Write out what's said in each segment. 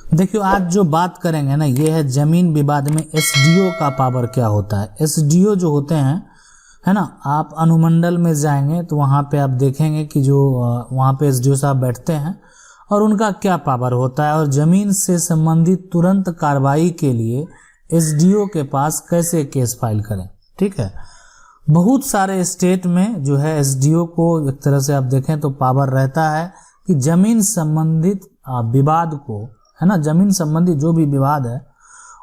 देखियो आज जो बात करेंगे ना ये है जमीन विवाद में एसडीओ का पावर क्या होता है। एसडीओ जो होते हैं है ना, आप अनुमंडल में जाएंगे तो वहाँ पे आप देखेंगे कि जो वहाँ पे एसडीओ साहब बैठते हैं और उनका क्या पावर होता है और जमीन से संबंधित तुरंत कार्रवाई के लिए एसडीओ के पास कैसे केस फाइल करें। ठीक है, बहुत सारे स्टेट में जो है एसडीओ को एक तरह से आप देखें तो पावर रहता है कि जमीन संबंधित विवाद को, है ना, जमीन संबंधित जो भी विवाद है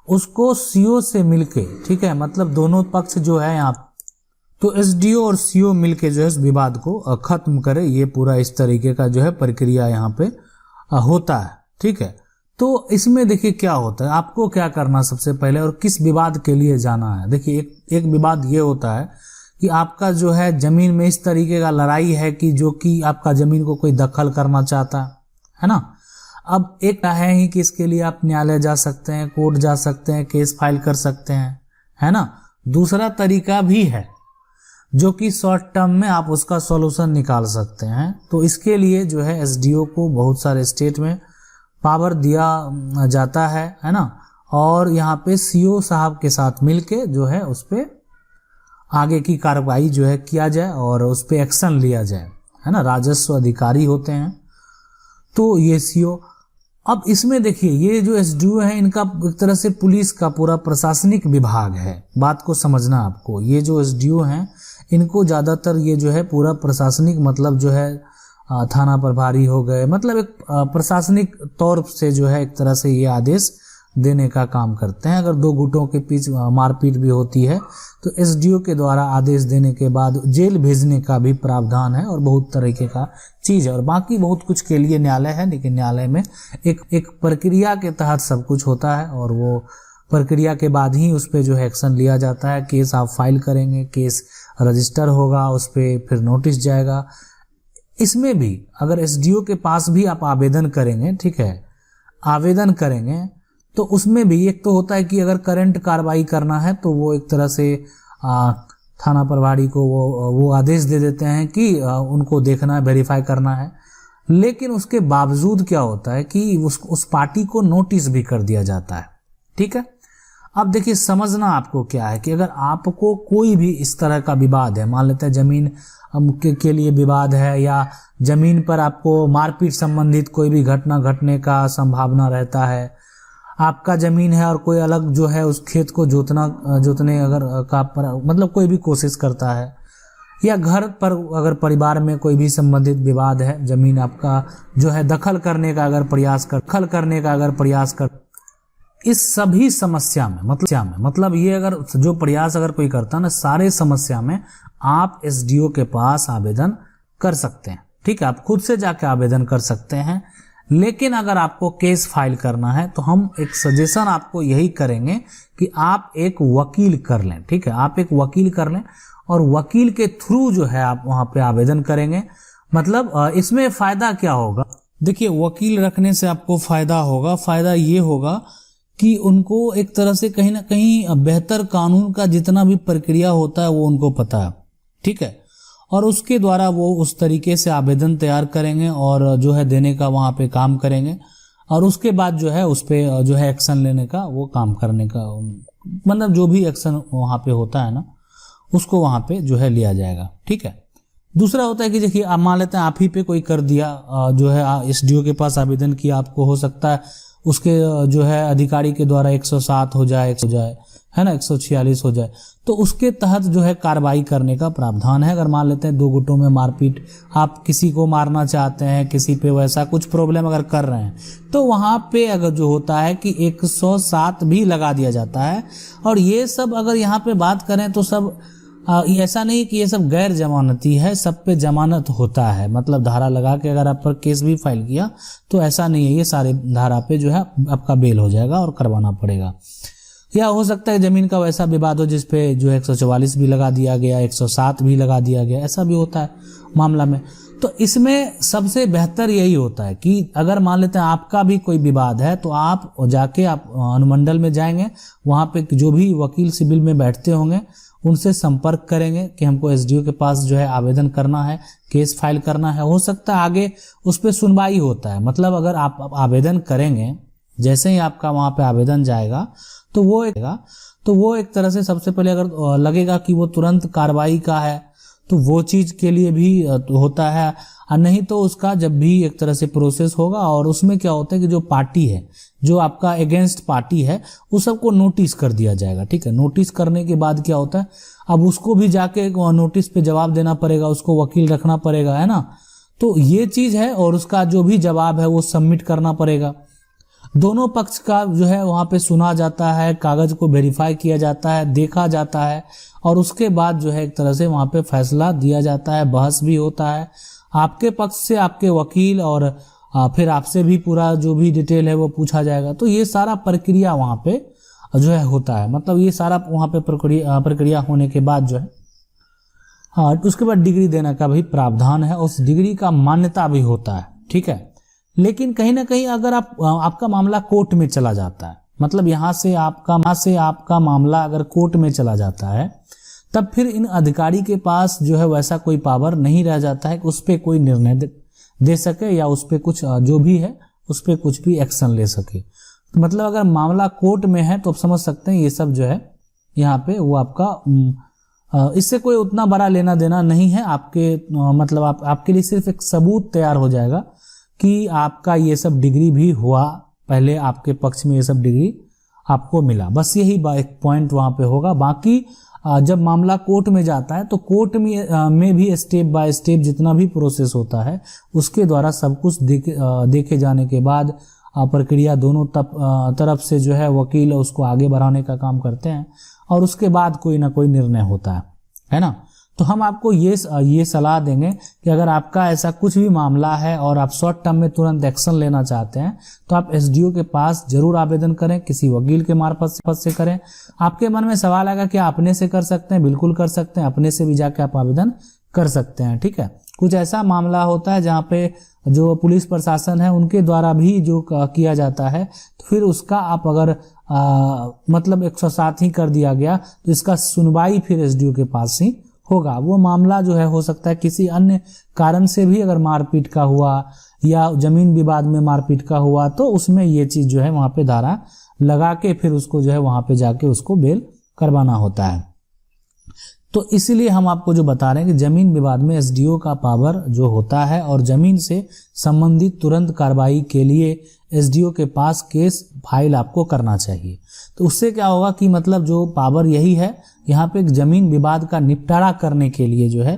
उसको सीओ से मिलके, ठीक है, मतलब दोनों पक्ष जो है यहाँ तो एसडीओ और सीओ मिलके जो है इस विवाद को खत्म करे। ये पूरा इस तरीके का जो है प्रक्रिया यहाँ पे होता है। ठीक है, तो इसमें देखिए क्या होता है, आपको क्या करना सबसे पहले और किस विवाद के लिए जाना है। देखिए एक विवाद ये होता है कि आपका जो है जमीन में इस तरीके का लड़ाई है कि जो कि आपका जमीन को कोई दखल करना चाहता है ना। अब एक है ही कि इसके लिए आप न्यायालय जा सकते हैं, कोर्ट जा सकते हैं, केस फाइल कर सकते हैं, है ना। दूसरा तरीका भी है जो कि शॉर्ट टर्म में आप उसका सॉल्यूशन निकाल सकते हैं। तो इसके लिए जो है एसडीओ को बहुत सारे स्टेट में पावर दिया जाता है ना, और यहाँ पे सीओ साहब के साथ मिलके जो है उस पे आगे की कार्रवाई जो है किया जाए और उस पे एक्शन लिया जाए, है ना। राजस्व अधिकारी होते हैं तो ये सीओ। अब इसमें देखिए ये जो एसडीओ है इनका एक तरह से पुलिस का पूरा प्रशासनिक विभाग है। बात को समझना आपको, ये जो एसडीओ हैं इनको ज़्यादातर ये जो है पूरा प्रशासनिक मतलब जो है थाना प्रभारी हो गए, मतलब एक प्रशासनिक तौर से जो है एक तरह से ये आदेश देने का काम करते हैं। अगर दो गुटों के बीच मारपीट भी होती है तो एसडीओ के द्वारा आदेश देने के बाद जेल भेजने का भी प्रावधान है और बहुत तरीके का चीज़ है। और बाकी बहुत कुछ के लिए न्यायालय है, लेकिन न्यायालय में एक प्रक्रिया के तहत सब कुछ होता है और वो प्रक्रिया के बाद ही उस पर जो है एक्शन लिया जाता है। केस आप फाइल करेंगे, केस रजिस्टर होगा, उस पर फिर नोटिस जाएगा। इसमें भी अगर एसडीओ के पास भी आप आवेदन करेंगे, ठीक है, आवेदन करेंगे तो उसमें भी एक तो होता है कि अगर करंट कार्रवाई करना है तो वो एक तरह से थाना प्रभारी को वो आदेश दे देते हैं कि उनको देखना है, वेरीफाई करना है। लेकिन उसके बावजूद क्या होता है कि उस पार्टी को नोटिस भी कर दिया जाता है। ठीक है, अब देखिए समझना आपको क्या है कि अगर आपको कोई भी इस तरह का विवाद है, मान लेते हैं जमीन के लिए विवाद है या जमीन पर आपको मारपीट संबंधित कोई भी घटना घटने का संभावना रहता है, आपका जमीन है और कोई अलग जो है उस खेत को जोतने अगर मतलब कोई भी कोशिश करता है, या घर पर अगर परिवार में कोई भी संबंधित विवाद है, जमीन आपका जो है दखल करने का अगर प्रयास कर इस सभी समस्या में मतलब ये अगर जो प्रयास अगर कोई करता है ना, सारे समस्या में आप एसडीओ के पास आवेदन कर सकते हैं। ठीक है, आप खुद से जाके आवेदन कर सकते हैं। लेकिन अगर आपको केस फाइल करना है तो हम एक सजेशन आपको यही करेंगे कि आप एक वकील कर लें। ठीक है, आप एक वकील कर लें और वकील के थ्रू जो है आप वहां पे आवेदन करेंगे। मतलब इसमें फायदा क्या होगा, देखिए वकील रखने से आपको फायदा ये होगा कि उनको एक तरह से कहीं ना कहीं बेहतर कानून का जितना भी प्रक्रिया होता है वो उनको पता है। ठीक है, और उसके द्वारा वो उस तरीके से आवेदन तैयार करेंगे और जो है देने का वहाँ पे काम करेंगे और उसके बाद जो है उस पर जो है एक्शन लेने का, वो काम करने का, मतलब जो भी एक्शन वहाँ पे होता है ना उसको वहाँ पे जो है लिया जाएगा। ठीक है, दूसरा होता है कि देखिए आप मान लेते हैं आप ही पे कोई कर दिया, जो है एसडीओ के पास आवेदन किया, आपको हो सकता है उसके जो है अधिकारी के द्वारा 107 हो जाए, है ना, 146 हो जाए, तो उसके तहत जो है कार्रवाई करने का प्रावधान है। अगर मान लेते हैं दो गुटों में मारपीट, आप किसी को मारना चाहते हैं, किसी पे वैसा कुछ प्रॉब्लम अगर कर रहे हैं तो वहाँ पे अगर जो होता है कि 107 भी लगा दिया जाता है। और ये सब अगर यहाँ पे बात करें तो सब ऐसा नहीं कि ये सब गैर जमानती है, सब पे जमानत होता है। मतलब धारा लगा के अगर आप पर केस भी फाइल किया तो ऐसा नहीं है, ये सारे धारा पे जो है आपका बेल हो जाएगा और करवाना पड़ेगा। या हो सकता है जमीन का वैसा विवाद हो जिसपे जो 144 भी लगा दिया गया, 107 भी लगा दिया गया, ऐसा भी होता है मामला में। तो इसमें सबसे बेहतर यही होता है कि अगर मान लेते हैं आपका भी कोई विवाद है तो आप जाके आप अनुमंडल में जाएंगे, वहाँ पे जो भी वकील सिविल में बैठते होंगे उनसे संपर्क करेंगे कि हमको एसडीओ के पास जो है आवेदन करना है, केस फाइल करना है। हो सकता है आगे उस पर सुनवाई होता है, मतलब अगर आप आवेदन करेंगे जैसे ही आपका वहाँ पे आवेदन जाएगा तो वो एक तरह से सबसे पहले अगर लगेगा कि वो तुरंत कार्रवाई का है तो वो चीज के लिए भी होता है, और नहीं तो उसका जब भी एक तरह से प्रोसेस होगा और उसमें क्या होता है कि जो पार्टी है, जो आपका अगेंस्ट पार्टी है, उस सबको नोटिस कर दिया जाएगा। ठीक है, नोटिस करने के बाद क्या होता है, अब उसको भी जाके नोटिस पे जवाब देना पड़ेगा, उसको वकील रखना पड़ेगा, है ना। तो ये चीज है, और उसका जो भी जवाब है वो सबमिट करना पड़ेगा। दोनों पक्ष का जो है वहां पे सुना जाता है, कागज को वेरीफाई किया जाता है, देखा जाता है, और उसके बाद जो है एक तरह से वहां पे फैसला दिया जाता है, बहस भी होता है। आपके पक्ष से आपके वकील और फिर आपसे भी पूरा जो भी डिटेल है वो पूछा जाएगा। तो ये सारा प्रक्रिया वहां पे जो है होता है, मतलब ये सारा वहां पे प्रक्रिया होने के बाद जो है हाँ, उसके बाद डिग्री देने का भी प्रावधान है, उस डिग्री का मान्यता भी होता है। ठीक है, लेकिन कहीं ना कहीं अगर आपका मामला कोर्ट में चला जाता है, मतलब यहाँ से आपका मामला अगर कोर्ट में चला जाता है, तब फिर इन अधिकारी के पास जो है वैसा कोई पावर नहीं रह जाता है कि उस पर कोई निर्णय दे सके या उस पर कुछ जो भी है उस पर कुछ भी एक्शन ले सके। तो मतलब अगर मामला कोर्ट में है तो आप समझ सकते हैं ये सब जो है यहाँ पे वो आपका इससे कोई उतना बड़ा लेना देना नहीं है। आपके मतलब आपके लिए सिर्फ एक सबूत तैयार हो जाएगा कि आपका ये सब डिग्री भी हुआ, पहले आपके पक्ष में ये सब डिग्री आपको मिला, बस यही एक पॉइंट वहां पे होगा। बाकी जब मामला कोर्ट में जाता है तो कोर्ट में भी स्टेप बाय स्टेप जितना भी प्रोसेस होता है उसके द्वारा सब कुछ देखे जाने के बाद प्रक्रिया दोनों तरफ से जो है वकील उसको आगे बढ़ाने का काम करते हैं, और उसके बाद कोई ना कोई निर्णय होता है ना। तो हम आपको ये सलाह देंगे कि अगर आपका ऐसा कुछ भी मामला है और आप शॉर्ट टर्म में तुरंत एक्शन लेना चाहते हैं तो आप एसडीओ के पास जरूर आवेदन करें, किसी वकील के मार्फत से करें। आपके मन में सवाल आएगा कि अपने से कर सकते हैं, बिल्कुल कर सकते हैं, अपने से भी जाके आप आवेदन कर सकते हैं। ठीक है, कुछ ऐसा मामला होता है जहाँ पे जो पुलिस प्रशासन है उनके द्वारा भी जो किया जाता है तो फिर उसका आप अगर मतलब 107 ही कर दिया गया तो इसका सुनवाई फिर एसडीओ के पास ही होगा। वो मामला जो है हो सकता है किसी अन्य कारण से भी अगर मारपीट का हुआ या जमीन विवाद में मारपीट का हुआ तो उसमें ये चीज जो है वहां पे धारा लगा के फिर उसको जो है वहां पे जाके उसको बेल करवाना होता है। तो इसीलिए हम आपको जो बता रहे हैं कि जमीन विवाद में एसडीओ का पावर जो होता है और जमीन से संबंधित तुरंत कार्रवाई के लिए एसडीओ के पास केस फाइल आपको करना चाहिए। तो उससे क्या होगा कि मतलब जो पावर यही है, यहाँ पे जमीन विवाद का निपटारा करने के लिए जो है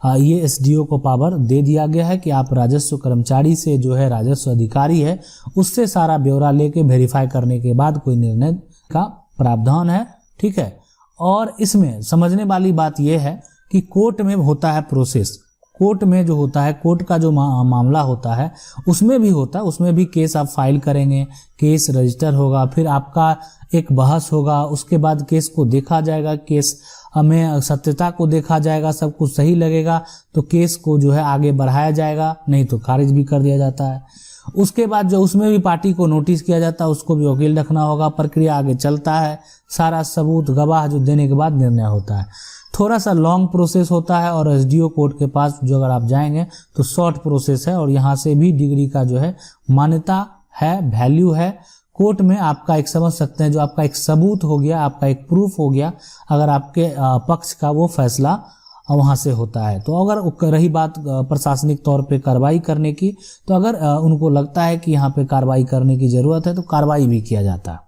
ये एसडीओ को पावर दे दिया गया है कि आप राजस्व कर्मचारी से जो है राजस्व अधिकारी है उससे सारा ब्यौरा लेके वेरीफाई करने के बाद कोई निर्णय का प्रावधान है। ठीक है, और इसमें समझने वाली बात यह है कि कोर्ट में होता है प्रोसेस, कोर्ट में जो होता है कोर्ट का जो मामला होता है उसमें भी होता है, उसमें भी केस आप फाइल करेंगे, केस रजिस्टर होगा, फिर आपका एक बहस होगा, उसके बाद केस को देखा जाएगा, केस में सत्यता को देखा जाएगा, सब कुछ सही लगेगा तो केस को जो है आगे बढ़ाया जाएगा, नहीं तो खारिज भी कर दिया जाता है। उसके बाद जो उसमें भी पार्टी को नोटिस किया जाता है, उसको भी वकील रखना होगा, प्रक्रिया आगे चलता है, सारा सबूत गवाह जो देने के बाद निर्णय होता है। थोड़ा सा लॉन्ग प्रोसेस होता है और एसडीओ कोर्ट के पास जो अगर आप जाएंगे तो शॉर्ट प्रोसेस है, और यहाँ से भी डिग्री का जो है मान्यता है, वैल्यू है। कोर्ट में आपका एक समझ सकते हैं जो आपका एक सबूत हो गया, आपका एक प्रूफ हो गया, अगर आपके पक्ष का वो फैसला वहां से होता है। तो अगर रही बात प्रशासनिक तौर पे कार्रवाई करने की, तो अगर उनको लगता है कि यहाँ पे कार्रवाई करने की जरूरत है तो कार्रवाई भी किया जाता है।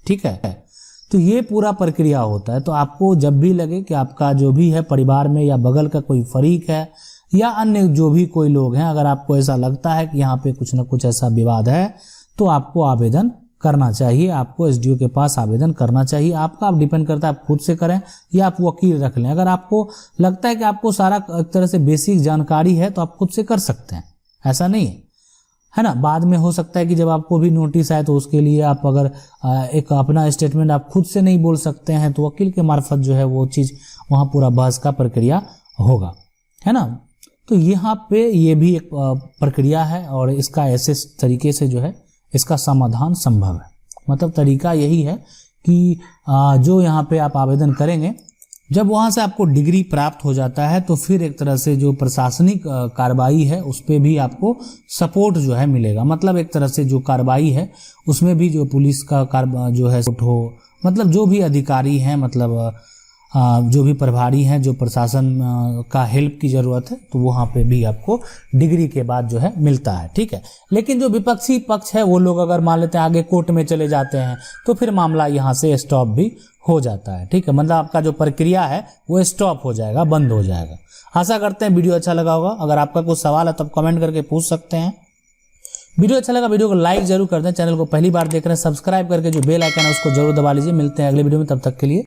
ठीक है, तो ये पूरा प्रक्रिया होता है। तो आपको जब भी लगे कि आपका जो भी है परिवार में या बगल का कोई फरीक है या अन्य जो भी कोई लोग हैं, अगर आपको ऐसा लगता है कि यहाँ पे कुछ ना कुछ ऐसा विवाद है तो आपको आवेदन करना चाहिए, आपको एसडीओ के पास आवेदन करना चाहिए। आपका आप डिपेंड करता है आप खुद से करें या आप वकील रख लें। अगर आपको लगता है कि आपको सारा एक तरह से बेसिक जानकारी है तो आप खुद से कर सकते हैं, ऐसा नहीं है ना। बाद में हो सकता है कि जब आपको भी नोटिस आए तो उसके लिए आप अगर एक अपना स्टेटमेंट आप खुद से नहीं बोल सकते हैं तो वकील के मार्फत जो है वो चीज वहां पूरा बहस का प्रक्रिया होगा, है ना। तो यहाँ पे ये भी एक प्रक्रिया है और इसका ऐसे तरीके से जो है इसका समाधान संभव है। मतलब तरीका यही है कि जो यहाँ पे आप आवेदन करेंगे जब वहां से आपको डिग्री प्राप्त हो जाता है तो फिर एक तरह से जो प्रशासनिक कार्रवाई है उस पर भी आपको सपोर्ट जो है मिलेगा। मतलब एक तरह से जो कार्रवाई है उसमें भी जो पुलिस का जो है हो, मतलब जो भी अधिकारी हैं, मतलब जो भी प्रभारी हैं, जो प्रशासन का हेल्प की ज़रूरत है, तो वहाँ पे भी आपको डिग्री के बाद जो है मिलता है। ठीक है, लेकिन जो विपक्षी पक्ष है वो लोग अगर मान लेते हैं आगे कोर्ट में चले जाते हैं तो फिर मामला यहाँ से स्टॉप भी हो जाता है। ठीक है, मतलब आपका जो प्रक्रिया है वो स्टॉप हो जाएगा, बंद हो जाएगा। आशा करते हैं वीडियो अच्छा लगा होगा। अगर आपका कुछ सवाल है तब कमेंट करके पूछ सकते हैं। वीडियो अच्छा लगा वीडियो को लाइक जरूर कर दें। चैनल को पहली बार देख रहे हैं सब्सक्राइब करके जो बेल आइकन है उसको जरूर दबा लीजिए। मिलते हैं अगले वीडियो में, तब तक के लिए